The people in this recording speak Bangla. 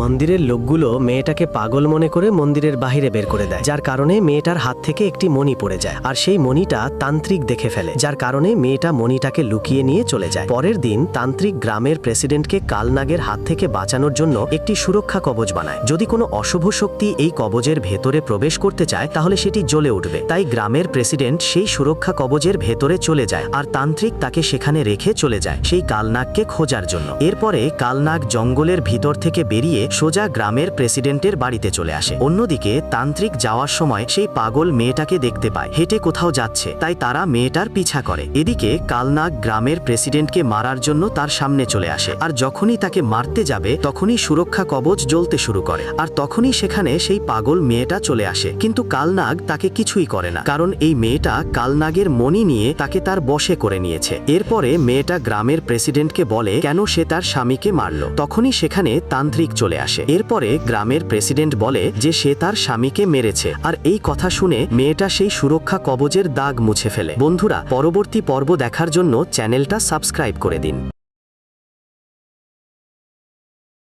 মন্দিরের লোকগুলো মেয়েটাকে পাগল মনে করে মন্দিরের বাহিরে বের করে দেয়, যার কারণে মেয়েটার হাত থেকে একটি মণি পড়ে যায়। আর সেই মণিটা তান্ত্রিক দেখে ফেলে, যার কারণে মেয়েটা মণিটাকে লুকিয়ে নিয়ে চলে যায়। পরের দিন তান্ত্রিক গ্রামের প্রেসিডেন্টকে কালনাগের হাত থেকে বাঁচানোর জন্য একটি সুরক্ষা কবচ বানায়। যদি কোনো অশুভ শক্তি এই কবচের ভেতরে প্রবেশ করতে চায় তাহলে সেটি জ্বলে উঠবে। তাই গ্রামের প্রেসিডেন্ট সেই সুরক্ষা কবচের ভেতরে চলে যায়, আর তান্ত্রিক তাকে সেখানে রেখে চলে যায় সেই কালনাগকে খোঁজার জন্য। এরপরে কালনাগ জঙ্গলের ভিতর থেকে বেরিয়ে সোজা গ্রামের প্রেসিডেন্টের বাড়িতে চলে আসে। অন্যদিকে তান্ত্রিক যাওয়ার সময় সেই পাগল মেয়েটাকে দেখতে পায় হেঁটে কোথাও যাচ্ছে, তাই তারা মেয়েটার পিছা করে। এদিকে কালনাগ গ্রামের প্রেসিডেন্টকে মারার জন্য তার সামনে চলে আসে, আর যখনই তাকে মারতে যাবে তখনই সুরক্ষা কবচ জ্বলতে শুরু করে, আর তখনই সেখানে সেই পাগল মেয়েটা চলে আসে। কিন্তু কালনাগ তাকে কিছুই করে না, কারণ এই মেয়েটা কালনাগের মণি নিয়ে তাকে তার বশে করে নিয়েছে। এরপরে মেয়েটা গ্রামের প্রেসিডেন্টকে বলে কেন সে তার স্বামীকে মারল। তখনই সেখানে তান্ত্রিক চলে আসে। এরপরে গ্রামের প্রেসিডেন্ট বলে যে সে তার স্বামীকে মেরেছে, আর এই কথা শুনে মেয়েটা সেই সুরক্ষা কবচের দাগ মুছে ফেলে। বন্ধুরা, পরবর্তী পর্ব দেখার জন্য চ্যানেলটা সাবস্ক্রাইব করে দিন।